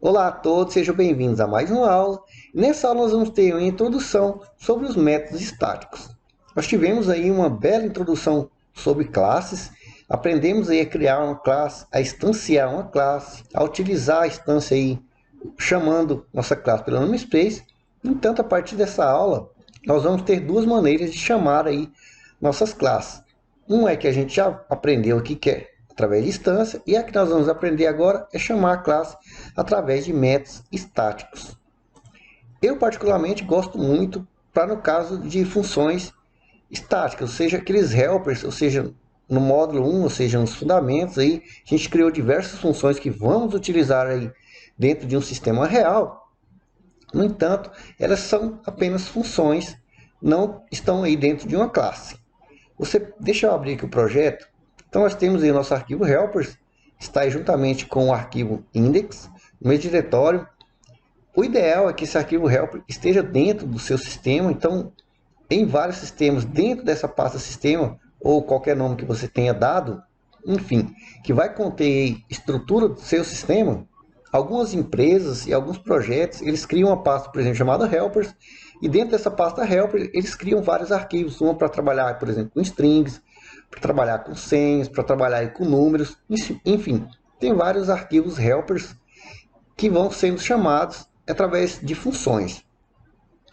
Olá a todos, sejam bem-vindos a mais uma aula. Nessa aula nós vamos ter uma introdução sobre os métodos estáticos. Nós tivemos aí uma bela introdução sobre classes, aprendemos aí a criar uma classe, a instanciar uma classe, a utilizar a instância aí, chamando nossa classe pelo namespace. No entanto, a partir dessa aula, nós vamos ter duas maneiras de chamar aí nossas classes. Uma é que a gente já aprendeu aqui, que é através de instância, e a que nós vamos aprender agora é chamar a classe através de métodos estáticos. Eu particularmente gosto muito para no caso de funções estáticas, ou seja, aqueles helpers, ou seja, no módulo 1, ou seja, nos fundamentos aí, a gente criou diversas funções que vamos utilizar aí dentro de um sistema real. No entanto, elas são apenas funções, não estão aí dentro de uma classe. Deixa eu abrir aqui o projeto. Então nós temos aí o nosso arquivo helpers, está aí juntamente com o arquivo index, no mesmo diretório. O ideal é que esse arquivo helper esteja dentro do seu sistema, então em vários sistemas, dentro dessa pasta sistema, ou qualquer nome que você tenha dado, enfim, que vai conter estrutura do seu sistema. Algumas empresas e alguns projetos, eles criam uma pasta, por exemplo, chamada helpers, e dentro dessa pasta helper, eles criam vários arquivos, uma para trabalhar, por exemplo, com strings, para trabalhar com senhas, para trabalhar com números, enfim, tem vários arquivos helpers que vão sendo chamados através de funções.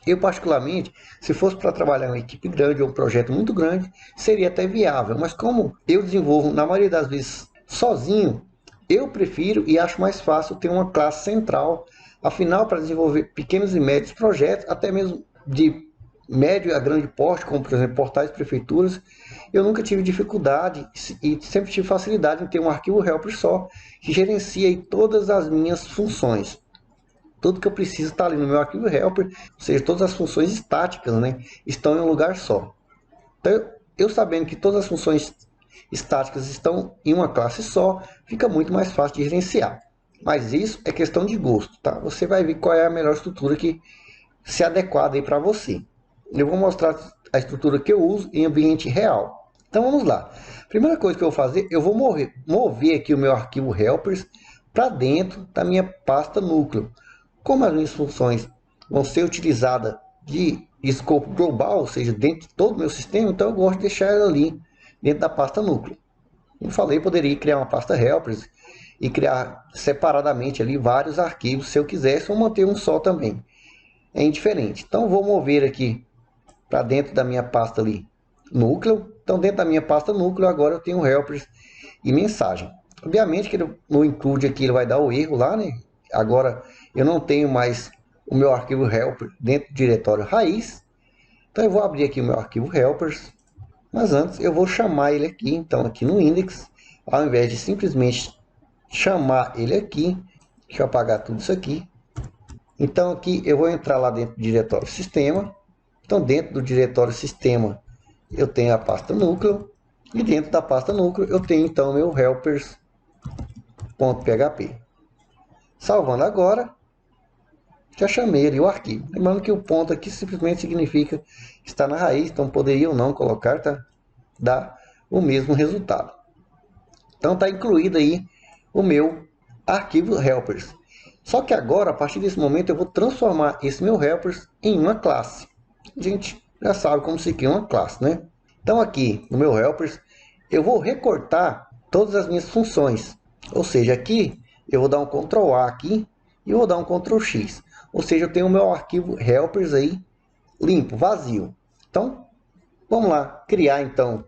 Eu, particularmente, se fosse para trabalhar em uma equipe grande ou um projeto muito grande, seria até viável. Mas como eu desenvolvo, na maioria das vezes, sozinho, eu prefiro e acho mais fácil ter uma classe central. Afinal, para desenvolver pequenos e médios projetos, até mesmo de médio a grande porte, como, por exemplo, portais de prefeituras, eu nunca tive dificuldade e sempre tive facilidade em ter um arquivo helper só, que gerencia aí todas as minhas funções. Tudo que eu preciso está ali no meu arquivo helper, ou seja, todas as funções estáticas, né, estão em um lugar só. Então, eu sabendo que todas as funções estáticas estão em uma classe só, fica muito mais fácil de gerenciar. Mas isso é questão de gosto, tá? Você vai ver qual é a melhor estrutura que se adequada aí para você. Eu vou mostrar a estrutura que eu uso em ambiente real. Então vamos lá. Primeira coisa que eu vou fazer, eu vou mover aqui o meu arquivo helpers para dentro da minha pasta núcleo. Como as minhas funções vão ser utilizadas de escopo global, ou seja, dentro de todo o meu sistema, então eu gosto de deixar ela ali dentro da pasta núcleo. Como falei, poderia criar uma pasta helpers e criar separadamente ali vários arquivos se eu quisesse, ou manter um só também. É indiferente. Então vou mover aqui para dentro da minha pasta ali núcleo. Então dentro da minha pasta núcleo agora eu tenho helpers e mensagem. Obviamente que no include aqui ele vai dar o erro lá, né? Agora eu não tenho mais o meu arquivo helper dentro do diretório raiz. Então eu vou abrir aqui o meu arquivo helpers, mas antes eu vou chamar ele aqui, então aqui no index, ao invés de simplesmente chamar ele aqui, deixa eu apagar tudo isso aqui. Então aqui eu vou entrar lá dentro do diretório sistema. Então dentro do diretório sistema eu tenho a pasta núcleo, e dentro da pasta núcleo eu tenho então meu helpers.php. Salvando agora, já chamei ali o arquivo. Lembrando que o ponto aqui simplesmente significa que está na raiz, então poderia ou não colocar, tá? Dá o mesmo resultado. Então está incluído aí o meu arquivo helpers. Só que agora, a partir desse momento, eu vou transformar esse meu helpers em uma classe. A gente já sabe como se cria uma classe, né? Então aqui no meu helpers, eu vou recortar todas as minhas funções. Ou seja, aqui eu vou dar um Ctrl A aqui e vou dar um Ctrl X. Ou seja, eu tenho o meu arquivo helpers aí limpo, vazio. Então, vamos lá, criar então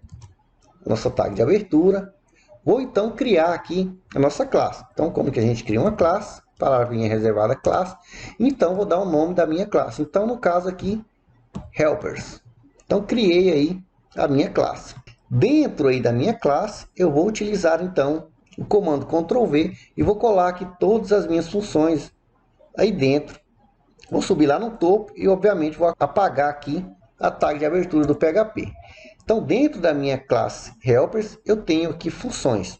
nossa tag de abertura. Vou então criar aqui a nossa classe. Então, como que a gente cria uma classe? Palavrinha reservada classe. Então, vou dar o nome da minha classe. Então, no caso aqui, helpers. Então, criei aí a minha classe. Dentro aí da minha classe, eu vou utilizar então o comando Ctrl V e vou colar aqui todas as minhas funções aí dentro. Vou subir lá no topo e, obviamente, vou apagar aqui a tag de abertura do PHP. Então, dentro da minha classe helpers, eu tenho aqui funções.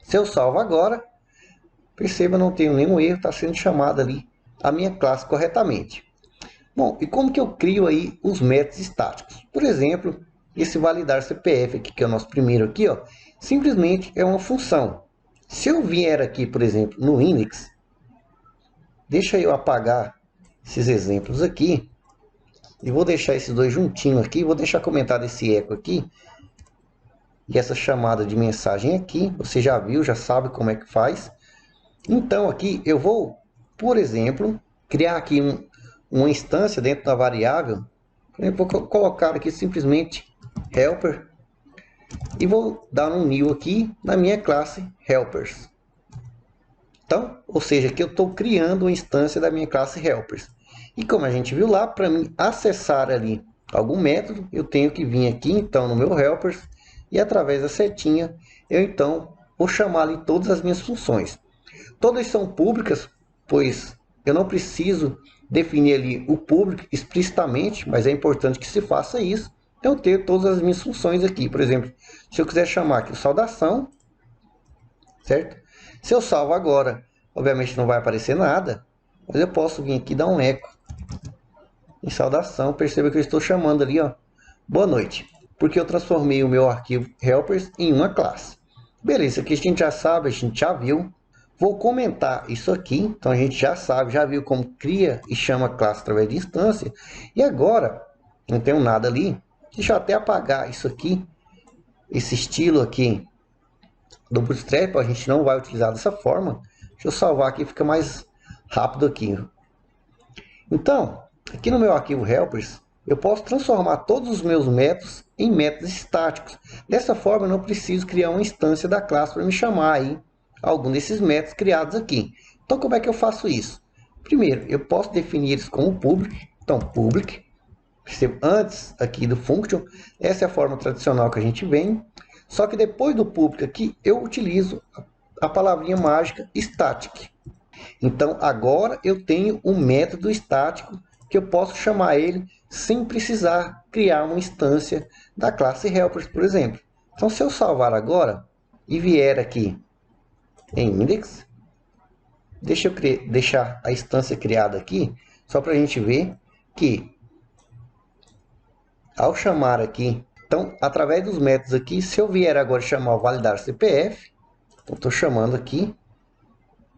Se eu salvo agora, perceba, não tenho nenhum erro, está sendo chamada ali a minha classe corretamente. Bom, e como que eu crio aí os métodos estáticos? Por exemplo, esse validar CPF aqui, que é o nosso primeiro aqui, ó, simplesmente é uma função. Se eu vier aqui, por exemplo, no index, deixa eu apagar esses exemplos aqui. E vou deixar esses dois juntinhos aqui. Vou deixar comentado esse eco aqui. E essa chamada de mensagem aqui. Você já viu, já sabe como é que faz. Então aqui eu vou, por exemplo, criar aqui uma instância dentro da variável. Por exemplo, vou colocar aqui simplesmente helper. E vou dar um new aqui na minha classe helpers. Então, ou seja, aqui eu estou criando uma instância da minha classe helpers. E como a gente viu lá, para mim acessar ali algum método, eu tenho que vir aqui então no meu helpers e através da setinha eu então vou chamar ali todas as minhas funções. Todas são públicas, pois eu não preciso definir ali o público explicitamente, mas é importante que se faça isso. Então eu tenho todas as minhas funções aqui. Por exemplo, se eu quiser chamar aqui saudação, certo? Se eu salvo agora, obviamente não vai aparecer nada, mas eu posso vir aqui e dar um eco em saudação. Perceba que eu estou chamando ali, ó, boa noite, porque eu transformei o meu arquivo helpers em uma classe. Beleza, aqui a gente já sabe, a gente já viu. Vou comentar isso aqui, então a gente já sabe, já viu como cria e chama classe através de instância. E agora, não tenho nada ali, deixa eu até apagar isso aqui, esse estilo aqui do Bootstrap, a gente não vai utilizar dessa forma. Deixa eu salvar aqui, fica mais rápido aqui. Então, aqui no meu arquivo helpers, eu posso transformar todos os meus métodos em métodos estáticos. Dessa forma, eu não preciso criar uma instância da classe para me chamar aí algum desses métodos criados aqui. Então, como é que eu faço isso? Primeiro, eu posso definir eles como public. Então, public, antes aqui do function, essa é a forma tradicional que a gente vem. Só que depois do public aqui, eu utilizo a palavrinha mágica static. Então, agora eu tenho um método estático que eu posso chamar ele sem precisar criar uma instância da classe helpers, por exemplo. Então, se eu salvar agora e vier aqui em index, deixa eu deixar a instância criada aqui, só para a gente ver que ao chamar aqui, então, através dos métodos aqui, se eu vier agora chamar o validar CPF, então estou chamando aqui,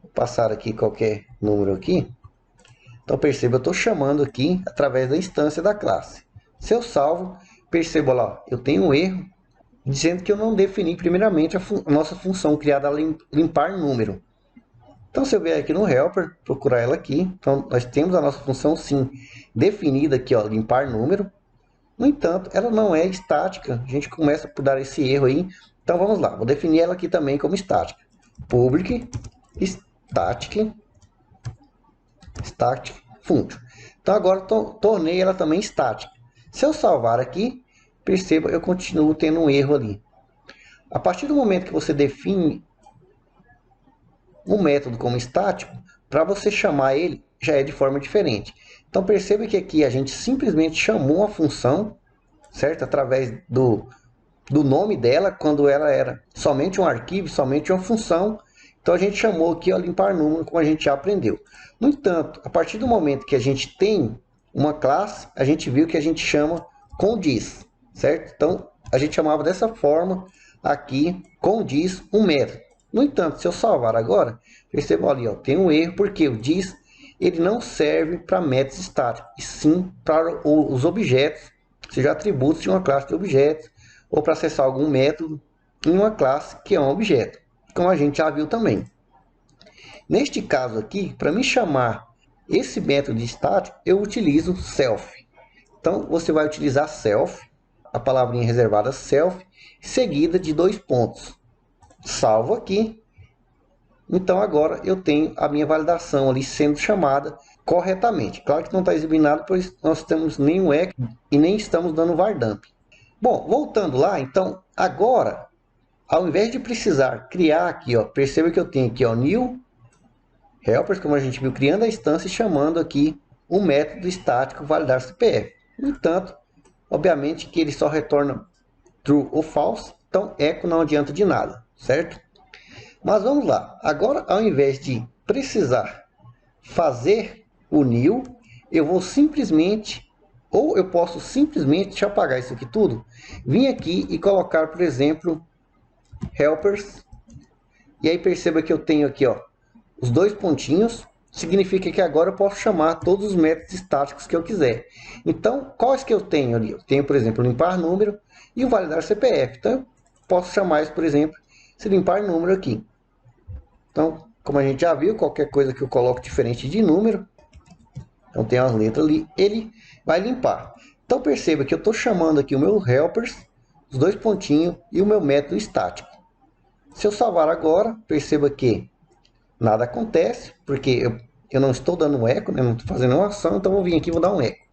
vou passar aqui qualquer número aqui, então perceba, eu estou chamando aqui através da instância da classe. Se eu salvo, perceba lá, eu tenho um erro, dizendo que eu não defini primeiramente a nossa função criada a limpar número. Então, se eu vier aqui no helper, procurar ela aqui, então nós temos a nossa função sim definida aqui, ó, limpar número. No entanto, ela não é estática. A gente começa por dar esse erro aí. Então vamos lá, vou definir ela aqui também como estática. Public static function. Então agora tornei ela também estática. Se eu salvar aqui, perceba, eu continuo tendo um erro ali. A partir do momento que você define um método como estático, para você chamar ele já é de forma diferente. Então perceba que aqui a gente simplesmente chamou a função, certo? Através do nome dela, quando ela era somente um arquivo, somente uma função. Então a gente chamou aqui a limpar número, como a gente já aprendeu. No entanto, a partir do momento que a gente tem uma classe, a gente viu que a gente chama com diz, certo? Então a gente chamava dessa forma aqui com diz um método. No entanto, se eu salvar agora, perceba ali, ó, tem um erro, porque o diz ele não serve para métodos estáticos, e sim para os objetos, seja atributos de uma classe de objetos, ou para acessar algum método em uma classe que é um objeto, como a gente já viu também. Neste caso aqui, para me chamar esse método estático, eu utilizo self. Então, você vai utilizar self, a palavrinha reservada self, seguida de 2 pontos. Salvo aqui. Então agora eu tenho a minha validação ali sendo chamada corretamente. Claro que não está exibindo nada, pois nós temos nenhum echo e nem estamos dando var dump. Bom, voltando lá, então agora, ao invés de precisar criar aqui, ó, perceba que eu tenho aqui, ó, new helpers, como a gente viu, criando a instância e chamando aqui um método estático validar CPF. No entanto, obviamente que ele só retorna true ou false, então echo não adianta de nada, certo? Mas vamos lá, agora ao invés de precisar fazer o new, eu vou simplesmente, ou eu posso simplesmente, deixa eu apagar isso aqui tudo, vir aqui e colocar, por exemplo, helpers, e aí perceba que eu tenho aqui, ó, os 2 pontinhos, significa que agora eu posso chamar todos os métodos estáticos que eu quiser. Então, quais que eu tenho ali? Eu tenho, por exemplo, limpar número e o validar CPF. Então, eu posso chamar isso, por exemplo, se limpar número aqui. Então, como a gente já viu, qualquer coisa que eu coloco diferente de número, então tem as letras ali, ele vai limpar. Então, perceba que eu estou chamando aqui o meu helpers, os dois pontinhos e o meu método estático. Se eu salvar agora, perceba que nada acontece, porque eu não estou dando um eco, né? Não estou fazendo uma ação, então vou vir aqui e vou dar um eco.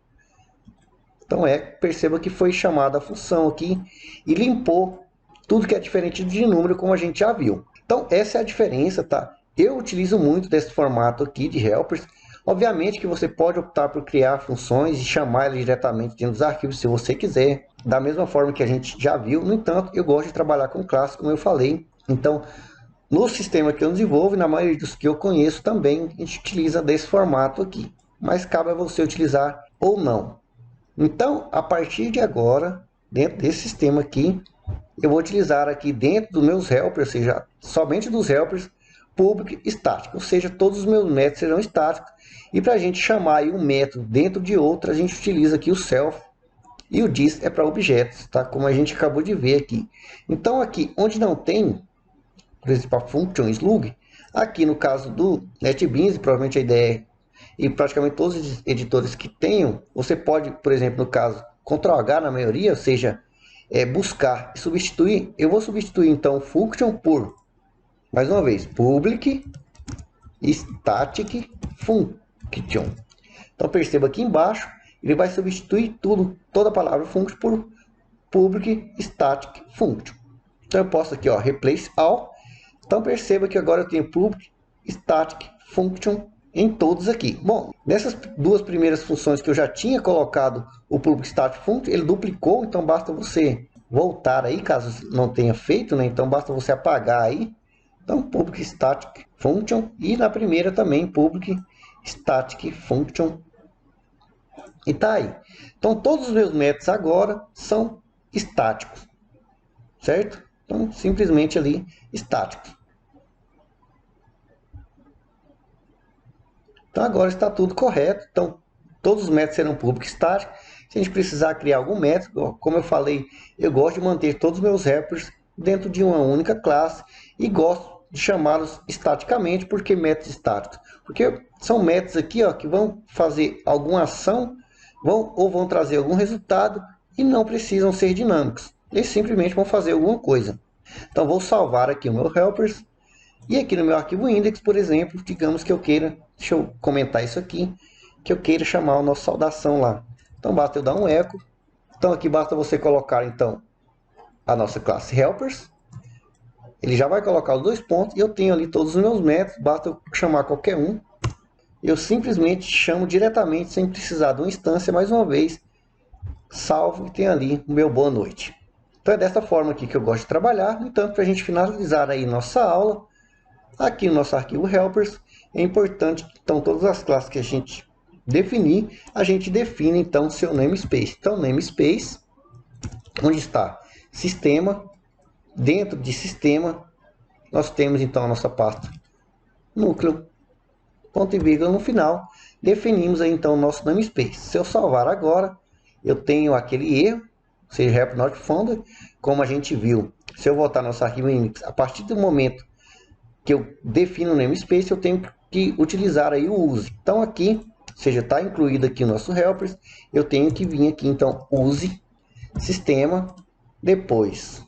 Então perceba que foi chamada a função aqui e limpou tudo que é diferente de número, como a gente já viu. Então essa é a diferença, tá? Eu utilizo muito desse formato aqui de helpers. Obviamente que você pode optar por criar funções e chamar elas diretamente dentro dos arquivos, se você quiser, da mesma forma que a gente já viu. No entanto, eu gosto de trabalhar com classes, como eu falei. Então, no sistema que eu desenvolvo, na maioria dos que eu conheço também, a gente utiliza desse formato aqui. Mas cabe a você utilizar ou não. Então, a partir de agora, dentro desse sistema aqui, eu vou utilizar aqui dentro dos meus helpers, ou seja, somente dos helpers, public estático. Ou seja, todos os meus métodos serão estáticos. E para a gente chamar aí um método dentro de outro, a gente utiliza aqui o self. E o this é para objetos, tá? Como a gente acabou de ver aqui. Então, aqui onde não tem, por exemplo, a function slug, aqui no caso do NetBeans, provavelmente a ideia é, e praticamente todos os editores que tenham, você pode, por exemplo, no caso, Ctrl H na maioria, ou seja, buscar e substituir. Eu vou substituir então function por, mais uma vez, public static function. Então perceba aqui embaixo, ele vai substituir toda a palavra function por public static function. Então eu posso aqui, ó, replace all. Então perceba que agora eu tenho public static function em todos aqui. Bom, nessas duas primeiras funções que eu já tinha colocado o public static function, ele duplicou, então basta você voltar aí, caso não tenha feito, né? Então basta você apagar aí. Então public static function e na primeira também public static function. E tá aí. Então todos os meus métodos agora são estáticos, certo? Então simplesmente ali estáticos. Então agora está tudo correto. Então todos os métodos serão public static. Se a gente precisar criar algum método, como eu falei, eu gosto de manter todos os meus helpers dentro de uma única classe e gosto de chamá-los estaticamente. Porque métodos estáticos? Porque são métodos aqui, ó, que vão fazer alguma ação, vão trazer algum resultado e não precisam ser dinâmicos. Eles simplesmente vão fazer alguma coisa. Então vou salvar aqui o meu helpers. E aqui no meu arquivo index, por exemplo, digamos que eu queira, deixa eu comentar isso aqui, que eu queira chamar o nosso saudação lá. Então basta eu dar um eco. Então aqui basta você colocar então a nossa classe helpers. Ele já vai colocar os dois pontos e eu tenho ali todos os meus métodos, basta eu chamar qualquer um. Eu simplesmente chamo diretamente sem precisar de uma instância, mais uma vez, salvo e tem ali o meu boa noite. Então é dessa forma aqui que eu gosto de trabalhar. No entanto, para a gente finalizar aí nossa aula, aqui no nosso arquivo helpers, é importante que então todas as classes que a gente definir, a gente define então seu namespace. Então namespace, onde está sistema, dentro de sistema, nós temos então a nossa pasta núcleo, ponto e vírgula no final, definimos aí então o nosso namespace. Se eu salvar agora, eu tenho aquele erro, ou seja, help not found, como a gente viu. Se eu voltar no nosso arquivo index, a partir do momento que eu defino o namespace, eu tenho que utilizar aí o use. Então aqui, ou seja, está incluído aqui o nosso helpers, eu tenho que vir aqui então use sistema, depois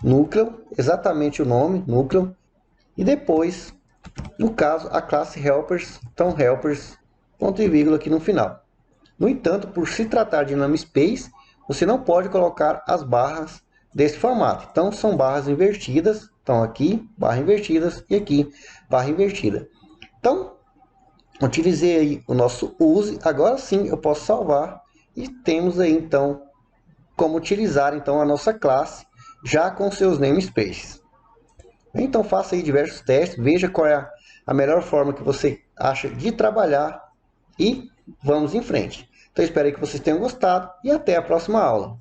núcleo, exatamente o nome, núcleo, e depois, no caso, a classe helpers, então helpers, ponto e vírgula aqui no final. No entanto, por se tratar de namespace, você não pode colocar as barras desse formato. Então são barras invertidas. Então aqui, barra invertidas e aqui, barra invertida. Então, utilizei aí o nosso use. Agora sim eu posso salvar. E temos aí então como utilizar então a nossa classe já com seus namespaces. Então faça aí diversos testes. Veja qual é a melhor forma que você acha de trabalhar. E vamos em frente. Então espero que vocês tenham gostado. E até a próxima aula.